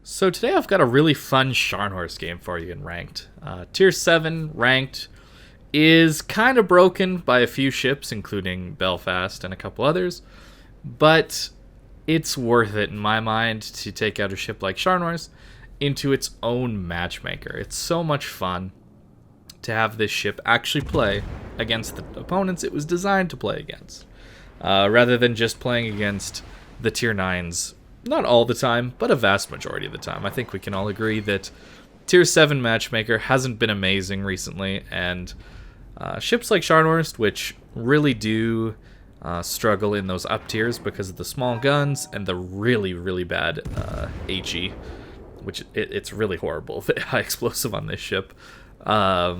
So today I've got a really fun Scharnhorst game for you in Ranked. Tier 7 Ranked is kind of broken by a few ships, including Belfast and a couple others, but it's worth it in my mind to take out a ship like Scharnhorst into its own matchmaker. It's so much fun to have this ship actually play against the opponents it was designed to play against, rather than just playing against the Tier 9s. Not all the time, but a vast majority of the time. I think we can all agree that Tier 7 Matchmaker hasn't been amazing recently, and ships like Scharnhorst, which really do struggle in those up tiers because of the small guns and the really, really bad HE, which it's really horrible, the high explosive on this ship, cause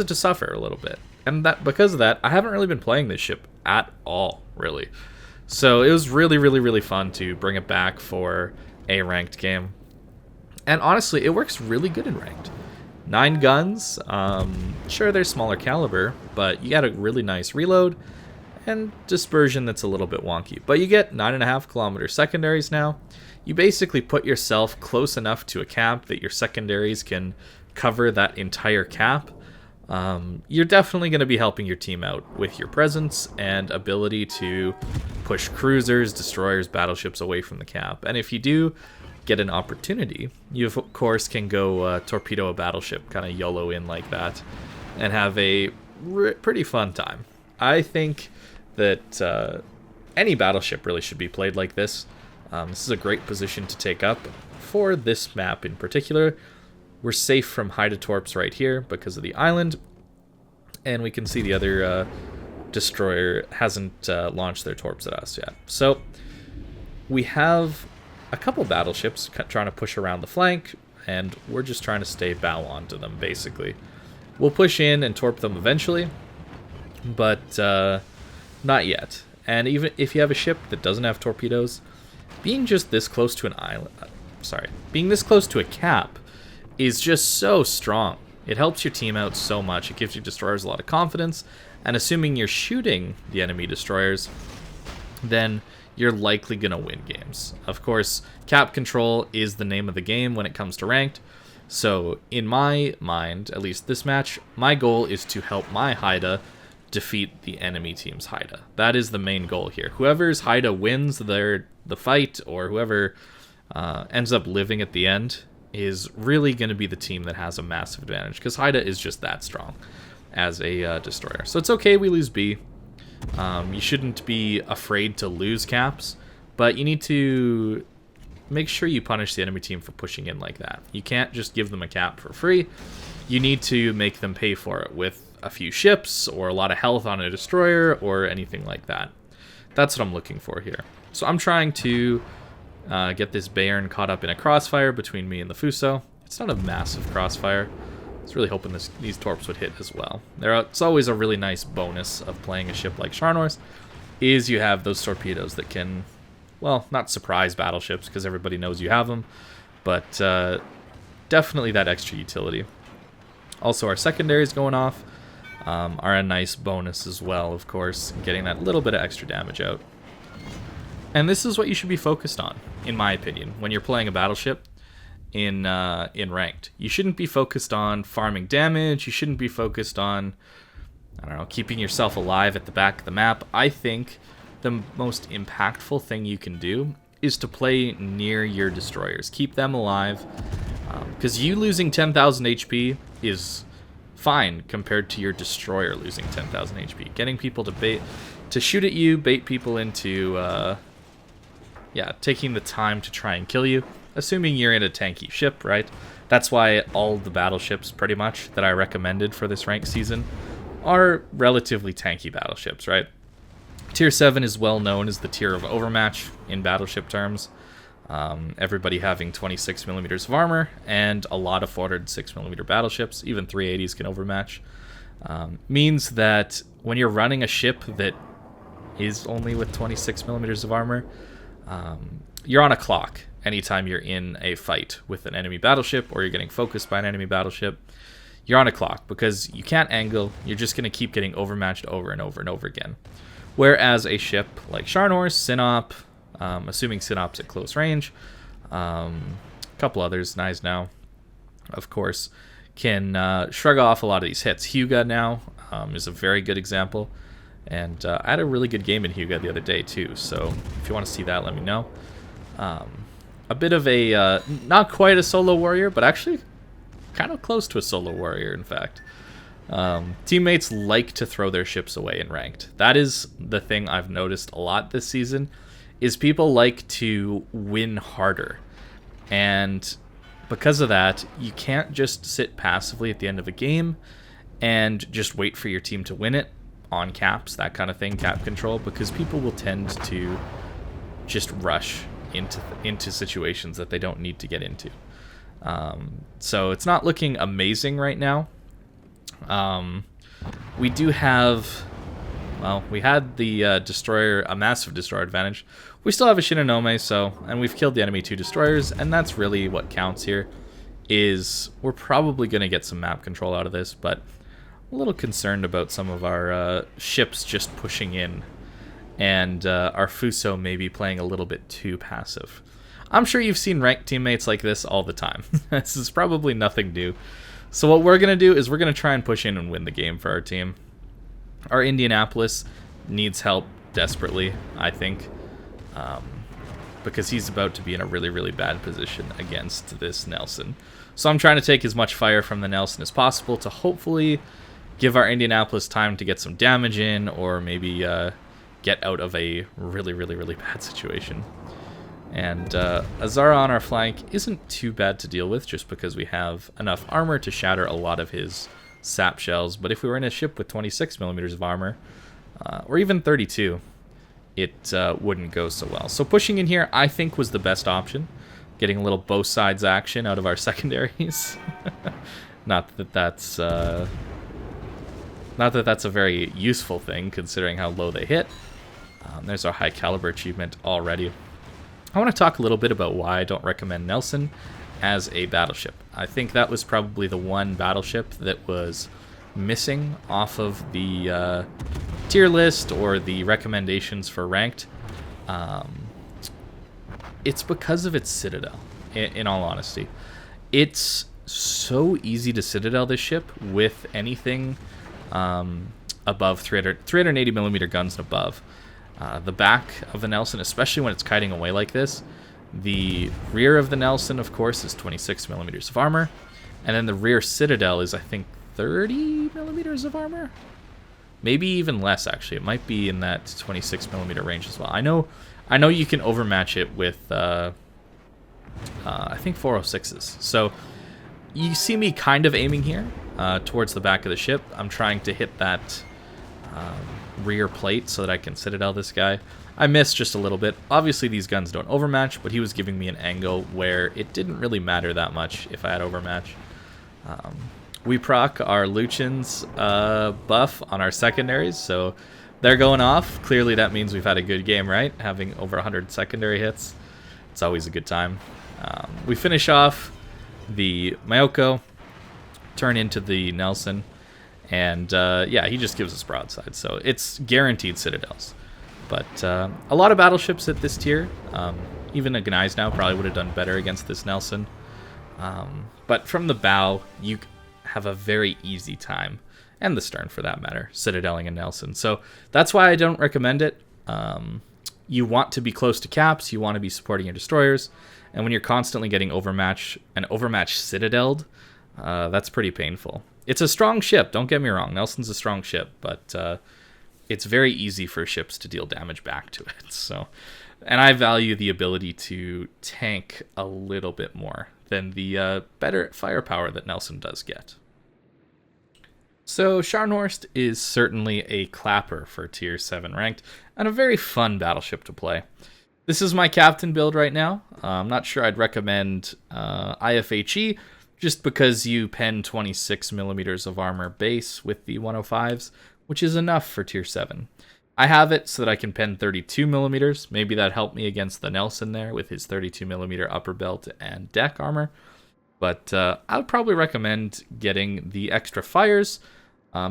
it to suffer a little bit. And that because of that, I haven't really been playing this ship at all, really. So it was really, really, really fun to bring it back for a ranked game. And honestly, it works really good in ranked. 9 guns, sure they're smaller caliber, but you got a really nice reload and dispersion that's a little bit wonky. But you get 9.5 kilometer secondaries now. You basically put yourself close enough to a cap that your secondaries can cover that entire cap. You're definitely going to be helping your team out with your presence and ability to push cruisers, destroyers, battleships away from the cap. And if you do get an opportunity, you of course can go torpedo a battleship, kind of YOLO in like that, and have a pretty fun time. I think that any battleship really should be played like this. This is a great position to take up for this map in particular. We're safe from Haida torps right here because of the island, and we can see the other destroyer hasn't launched their torps at us yet. So we have a couple battleships trying to push around the flank, and we're just trying to stay bow onto them, basically. We'll push in and torp them eventually, but not yet. And even if you have a ship that doesn't have torpedoes, being just this close to an island, being this close to a cap is just so strong. It helps your team out so much. It gives your destroyers a lot of confidence, and assuming you're shooting the enemy destroyers, then you're likely going to win games. Of course, cap control is the name of the game when it comes to ranked, so in my mind, at least this match, my goal is to help my Haida defeat the enemy team's Haida. That is the main goal here. Whoever's Haida wins the fight, or whoever ends up living at the end, is really going to be the team that has a massive advantage, because Haida is just that strong as a destroyer. So it's okay we lose B. You shouldn't be afraid to lose caps, but you need to make sure you punish the enemy team for pushing in like that. You can't just give them a cap for free. You need to make them pay for it with a few ships or a lot of health on a destroyer or anything like that. That's what I'm looking for here. So I'm trying to get this Bayern caught up in a crossfire between me and the Fuso. It's not a massive crossfire. I was really hoping these torps would hit as well. It's always a really nice bonus of playing a ship like Scharnhorst, is you have those torpedoes that can, well, not surprise battleships because everybody knows you have them, but definitely that extra utility. Also, our secondaries going off are a nice bonus as well, of course, getting that little bit of extra damage out. And this is what you should be focused on, in my opinion, when you're playing a battleship in ranked. You shouldn't be focused on farming damage. You shouldn't be focused on, I don't know, keeping yourself alive at the back of the map. I think the most impactful thing you can do is to play near your destroyers. Keep them alive, because you losing 10,000 HP is fine compared to your destroyer losing 10,000 HP. Getting people to shoot at you, bait people into taking the time to try and kill you, assuming you're in a tanky ship, right? That's why all the battleships, pretty much, that I recommended for this ranked season are relatively tanky battleships, right? Tier 7 is well known as the tier of overmatch in battleship terms. Everybody having 26 millimeters of armor and a lot of 406 millimeter battleships, even 380s can overmatch. Means that when you're running a ship that is only with 26 millimeters of armor, you're on a clock anytime you're in a fight with an enemy battleship or you're getting focused by an enemy battleship. You're on a clock because you can't angle. You're just going to keep getting overmatched over and over and over again. Whereas a ship like Scharnhorst, Synop, assuming Synop's at close range, A couple others, Gneisenau, of course, can shrug off a lot of these hits. Hyuga now is a very good example. And I had a really good game in Hyuga the other day, too. So if you want to see that, let me know. A bit of a, not quite a solo warrior, but actually kind of close to a solo warrior, in fact. Teammates like to throw their ships away in ranked. That is the thing I've noticed a lot this season, is people like to win harder. And because of that, you can't just sit passively at the end of a game and just wait for your team to win it on caps, that kind of thing, cap control, because people will tend to just rush into situations that they don't need to get into. So it's not looking amazing right now. We do have, well, we had the destroyer, a massive destroyer advantage. We still have a Shinonome, so, and we've killed the enemy 2 destroyers, and that's really what counts here. Is we're probably going to get some map control out of this, but a little concerned about some of our ships just pushing in, and our Fuso maybe playing a little bit too passive. I'm sure you've seen ranked teammates like this all the time. This is probably nothing new. So what we're going to do is we're going to try and push in and win the game for our team. Our Indianapolis needs help desperately, I think, because he's about to be in a really, really bad position against this Nelson. So I'm trying to take as much fire from the Nelson as possible to hopefully give our Indianapolis time to get some damage in, or maybe get out of a really, really, really bad situation. And Azara on our flank isn't too bad to deal with, just because we have enough armor to shatter a lot of his sap shells. But if we were in a ship with 26 millimeters of armor, or even 32, it wouldn't go so well. So pushing in here, I think, was the best option. Getting a little both sides action out of our secondaries. Not that that's a very useful thing, considering how low they hit. There's our high caliber achievement already. I want to talk a little bit about why I don't recommend Nelson as a battleship. I think that was probably the one battleship that was missing off of the tier list or the recommendations for ranked. It's because of its Citadel, in all honesty. It's so easy to Citadel this ship with anything above 380 millimeter guns and above. The back of the Nelson, especially when it's kiting away like this. The rear of the Nelson, of course, is 26 millimeters of armor. And then the rear Citadel is, I think, 30 millimeters of armor? Maybe even less, actually. It might be in that 26 millimeter range as well. I know you can overmatch it with, I think, 406s. So you see me kind of aiming here towards the back of the ship. I'm trying to hit that rear plate so that I can Citadel this guy. I missed just a little bit. Obviously these guns don't overmatch, but he was giving me an angle where it didn't really matter that much if I had overmatch. We proc our Lutjens buff on our secondaries, so they're going off. Clearly that means we've had a good game, right? Having over 100 secondary hits. It's always a good time. We finish off the Mayoko, turn into the Nelson, and yeah, he just gives us broadside, so it's guaranteed Citadels. But a lot of battleships at this tier, even a Gneisenau probably would have done better against this Nelson. But from the bow, you have a very easy time, and the stern for that matter, Citadeling a Nelson. So that's why I don't recommend it. You want to be close to caps, you want to be supporting your destroyers, and when you're constantly getting overmatched Citadeled, that's pretty painful. It's a strong ship, don't get me wrong. Nelson's a strong ship, but it's very easy for ships to deal damage back to it. So, and I value the ability to tank a little bit more than the better firepower that Nelson does get. So Scharnhorst is certainly a clapper for tier 7 ranked, and a very fun battleship to play. This is my captain build right now. I'm not sure I'd recommend IFHE, just because you pen 26 millimeters of armor base with the 105s, which is enough for tier 7. I have it so that I can pen 32 millimeters. Maybe that helped me against the Nelson there with his 32 millimeter upper belt and deck armor. But I would probably recommend getting the extra fires,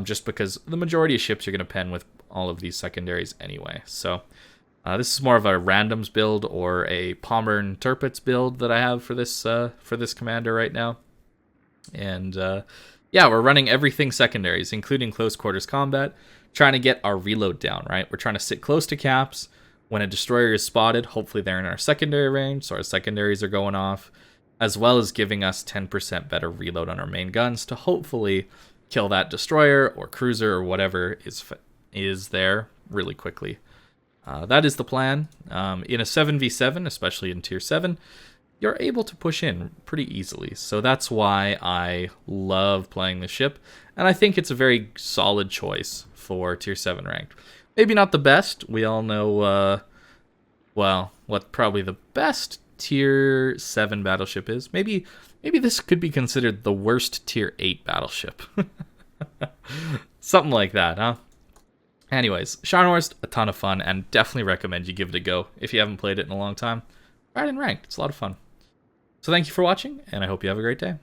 just because the majority of ships you're going to pen with all of these secondaries anyway. So This is more of a randoms build or a Pommern Tirpitz build that I have for this commander right now. And yeah, we're running everything secondaries, including close quarters combat, trying to get our reload down, right? We're trying to sit close to caps. When a destroyer is spotted, hopefully they're in our secondary range, so our secondaries are going off, as well as giving us 10% better reload on our main guns to hopefully kill that destroyer or cruiser or whatever is there really quickly. That is the plan. In a 7v7, especially in tier 7, you're able to push in pretty easily. So that's why I love playing the ship, and I think it's a very solid choice for tier 7 ranked. Maybe not the best. We all know, well, what probably the best tier 7 battleship is. Maybe this could be considered the worst tier 8 battleship. Something like that, huh? Anyways, Scharnhorst, a ton of fun, and definitely recommend you give it a go if you haven't played it in a long time. Try it in ranked. It's a lot of fun. So thank you for watching, and I hope you have a great day.